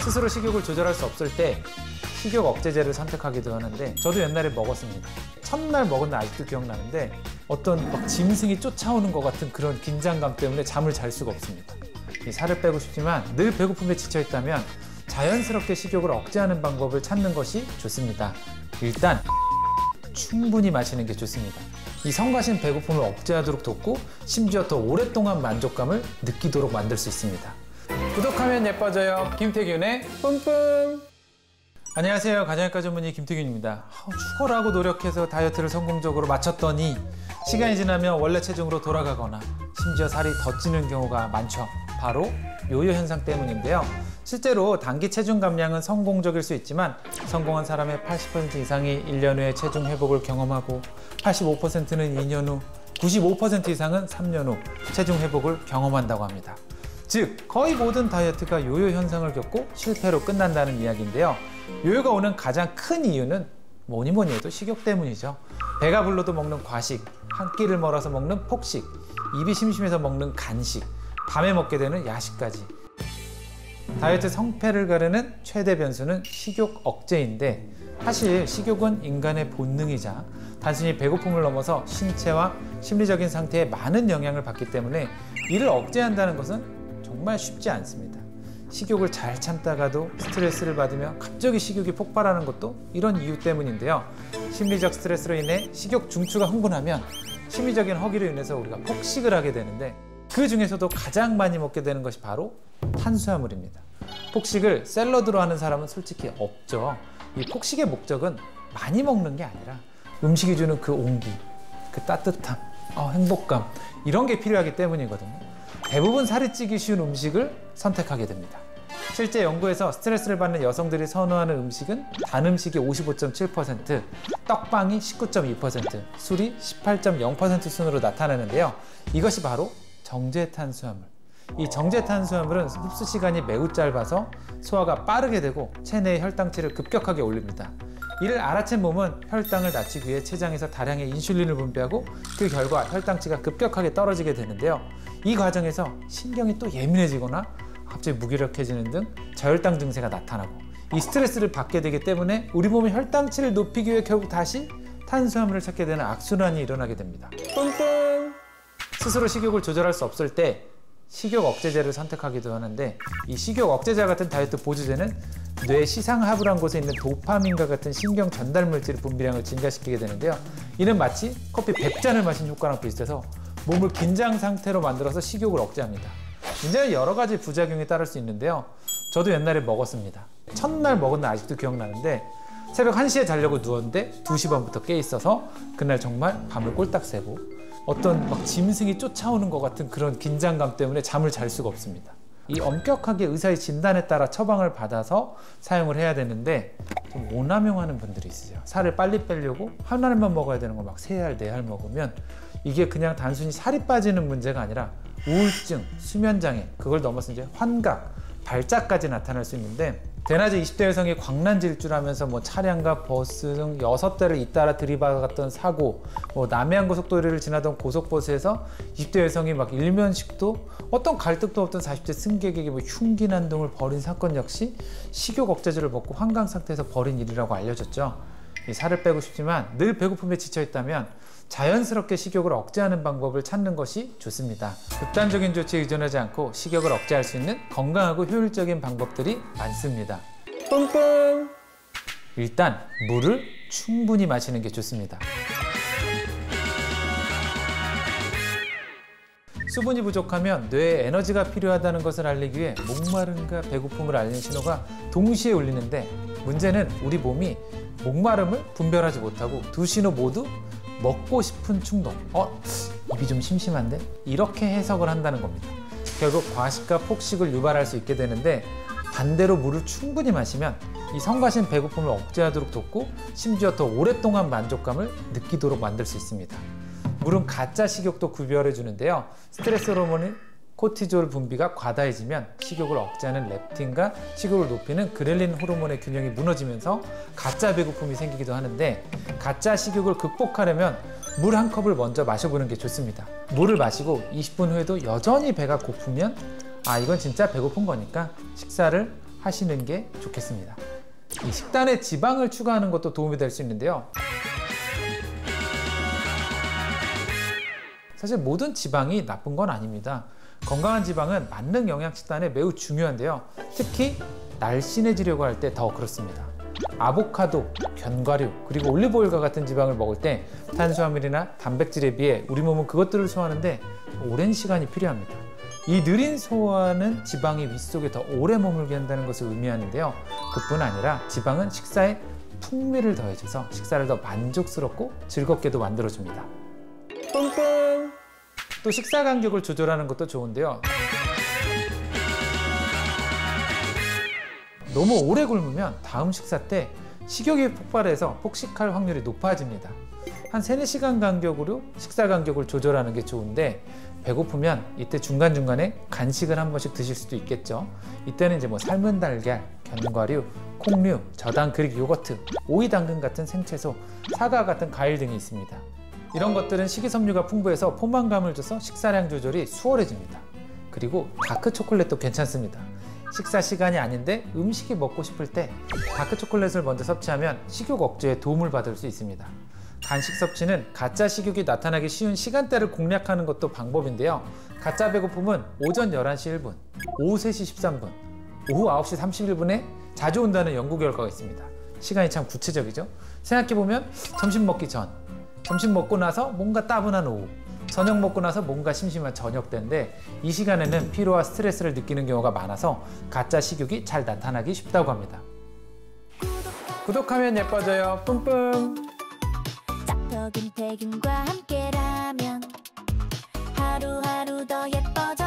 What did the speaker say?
스스로 식욕을 조절할 수 없을 때 식욕 억제제를 선택하기도 하는데 저도 옛날에 먹었습니다. 첫날 먹은 날 아직도 기억나는데 어떤 막 짐승이 쫓아오는 것 같은 그런 긴장감 때문에 잠을 잘 수가 없습니다. 이 살을 빼고 싶지만 늘 배고픔에 지쳐있다면 자연스럽게 식욕을 억제하는 방법을 찾는 것이 좋습니다. 일단 충분히 마시는 게 좋습니다. 이 성가신 배고픔을 억제하도록 돕고 심지어 더 오랫동안 만족감을 느끼도록 만들 수 있습니다. 구독하면 예뻐져요. 김태균의 뿜뿜. 안녕하세요. 가정의과 전문의 김태균입니다. 죽어라고 노력해서 다이어트를 성공적으로 마쳤더니 시간이 지나면 원래 체중으로 돌아가거나 심지어 살이 더 찌는 경우가 많죠. 바로 요요 현상 때문인데요. 실제로 단기 체중 감량은 성공적일 수 있지만 성공한 사람의 80% 이상이 1년 후에 체중 회복을 경험하고 85%는 2년 후, 95% 이상은 3년 후 체중 회복을 경험한다고 합니다. 즉 거의 모든 다이어트가 요요 현상을 겪고 실패로 끝난다는 이야기인데요. 요요가 오는 가장 큰 이유는 뭐니 해도 식욕 때문이죠. 배가 불러도 먹는 과식, 한 끼를 멀어서 먹는 폭식, 입이 심심해서 먹는 간식, 밤에 먹게 되는 야식까지. 다이어트 성패를 가르는 최대 변수는 식욕 억제인데 사실 식욕은 인간의 본능이자 단순히 배고픔을 넘어서 신체와 심리적인 상태에 많은 영향을 받기 때문에 이를 억제한다는 것은 정말 쉽지 않습니다. 식욕을 잘 참다가도 스트레스를 받으며 갑자기 식욕이 폭발하는 것도 이런 이유 때문인데요. 심리적 스트레스로 인해 식욕 중추가 흥분하면 심리적인 허기로 인해서 우리가 폭식을 하게 되는데 그 중에서도 가장 많이 먹게 되는 것이 바로 탄수화물입니다. 폭식을 샐러드로 하는 사람은 솔직히 없죠. 이 폭식의 목적은 많이 먹는 게 아니라 음식이 주는 그 온기, 그 따뜻함, 행복감 이런 게 필요하기 때문이거든요. 대부분 살이 찌기 쉬운 음식을 선택하게 됩니다. 실제 연구에서 스트레스를 받는 여성들이 선호하는 음식은 단 음식이 55.7%, 떡빵이 19.2%, 술이 18.0% 순으로 나타나는데요. 이것이 바로 정제 탄수화물. 이 정제 탄수화물은 흡수 시간이 매우 짧아서 소화가 빠르게 되고 체내의 혈당치를 급격하게 올립니다. 이를 알아챈 몸은 혈당을 낮추기 위해 췌장에서 다량의 인슐린을 분비하고 그 결과 혈당치가 급격하게 떨어지게 되는데요. 이 과정에서 신경이 또 예민해지거나 갑자기 무기력해지는 등 저혈당 증세가 나타나고 이 스트레스를 받게 되기 때문에 우리 몸의 혈당치를 높이기 위해 결국 다시 탄수화물을 찾게 되는 악순환이 일어나게 됩니다. 뿜뿜! 스스로 식욕을 조절할 수 없을 때 식욕 억제제를 선택하기도 하는데 이 식욕 억제제 같은 다이어트 보조제는 뇌 시상하부란 곳에 있는 도파민과 같은 신경 전달 물질의 분비량을 증가시키게 되는데요. 이는 마치 커피 100잔을 마신 효과랑 비슷해서 몸을 긴장 상태로 만들어서 식욕을 억제합니다. 이제는 여러 가지 부작용이 따를 수 있는데요. 저도 옛날에 먹었습니다. 첫날 먹은 날 아직도 기억나는데 새벽 1시에 자려고 누웠는데 2시 반부터 깨 있어서 그날 정말 밤을 꼴딱 새고 어떤 막 짐승이 쫓아오는 것 같은 그런 긴장감 때문에 잠을 잘 수가 없습니다. 이 엄격하게 의사의 진단에 따라 처방을 받아서 사용을 해야 되는데 좀 오남용하는 분들이 있으세요. 살을 빨리 빼려고 한 알만 먹어야 되는 걸 막 3알, 4알 먹으면 이게 그냥 단순히 살이 빠지는 문제가 아니라 우울증, 수면장애, 그걸 넘어서 이제 환각, 발작까지 나타날 수 있는데 대낮에 20대 여성이 광란 질주하면서 차량과 버스 등 6대를 잇따라 들이박았던 사고, 남해안고속도로를 지나던 고속버스에서 20대 여성이 막 일면식도 어떤 갈등도 없던 40대 승객에게 흉기 난동을 벌인 사건 역시 식욕 억제제를 먹고 환각 상태에서 벌인 일이라고 알려졌죠. 이 살을 빼고 싶지만 늘 배고픔에 지쳐 있다면 자연스럽게 식욕을 억제하는 방법을 찾는 것이 좋습니다. 극단적인 조치에 의존하지 않고 식욕을 억제할 수 있는 건강하고 효율적인 방법들이 많습니다. 뿜뿜! 일단 물을 충분히 마시는 게 좋습니다. 수분이 부족하면 뇌에 에너지가 필요하다는 것을 알리기 위해 목마름과 배고픔을 알리는 신호가 동시에 울리는데 문제는 우리 몸이 목마름을 분별하지 못하고 두 신호 모두 먹고 싶은 충동, 입이 좀 심심한데? 이렇게 해석을 한다는 겁니다. 결국 과식과 폭식을 유발할 수 있게 되는데 반대로 물을 충분히 마시면 이 성가신 배고픔을 억제하도록 돕고 심지어 더 오랫동안 만족감을 느끼도록 만들 수 있습니다. 물은 가짜 식욕도 구별해 주는데요. 스트레스 호르몬인 코티졸 분비가 과다해지면 식욕을 억제하는 렙틴과 식욕을 높이는 그렐린 호르몬의 균형이 무너지면서 가짜 배고픔이 생기기도 하는데 가짜 식욕을 극복하려면 물 한 컵을 먼저 마셔보는 게 좋습니다. 물을 마시고 20분 후에도 여전히 배가 고프면 이건 진짜 배고픈 거니까 식사를 하시는 게 좋겠습니다. 이 식단에 지방을 추가하는 것도 도움이 될 수 있는데요. 사실 모든 지방이 나쁜 건 아닙니다. 건강한 지방은 만능 영양 식단에 매우 중요한데요. 특히 날씬해지려고 할 때 더 그렇습니다. 아보카도, 견과류, 그리고 올리브오일과 같은 지방을 먹을 때 탄수화물이나 단백질에 비해 우리 몸은 그것들을 소화하는데 오랜 시간이 필요합니다. 이 느린 소화는 지방이 윗속에 더 오래 머물게 한다는 것을 의미하는데요. 그뿐 아니라 지방은 식사에 풍미를 더해줘서 식사를 더 만족스럽고 즐겁게도 만들어줍니다. 뿜뿜! 또 식사 간격을 조절하는 것도 좋은데요. 너무 오래 굶으면 다음 식사 때 식욕이 폭발해서 폭식할 확률이 높아집니다. 한 3-4시간 간격으로 식사 간격을 조절하는 게 좋은데, 배고프면 이때 중간중간에 간식을 한 번씩 드실 수도 있겠죠. 이때는 이제 삶은 달걀, 견과류, 콩류, 저당 그릭 요거트, 오이 당근 같은 생채소, 사과 같은 과일 등이 있습니다. 이런 것들은 식이섬유가 풍부해서 포만감을 줘서 식사량 조절이 수월해집니다. 그리고 다크 초콜릿도 괜찮습니다. 식사 시간이 아닌데 음식이 먹고 싶을 때 다크 초콜릿을 먼저 섭취하면 식욕 억제에 도움을 받을 수 있습니다. 간식 섭취는 가짜 식욕이 나타나기 쉬운 시간대를 공략하는 것도 방법인데요. 가짜 배고픔은 오전 11시 1분, 오후 3시 13분, 오후 9시 31분에 자주 온다는 연구 결과가 있습니다. 시간이 참 구체적이죠? 생각해보면 점심 먹기 전, 점심 먹고 나서 뭔가 따분한 오후, 저녁 먹고 나서 뭔가 심심한 저녁 때인데, 이 시간에는 피로와 스트레스를 느끼는 경우가 많아서 가짜 식욕이 잘 나타나기 쉽다고 합니다. 구독하면 예뻐져요. 뿜뿜. 짝터김태균과 함께라면 하루하루 더 예뻐져.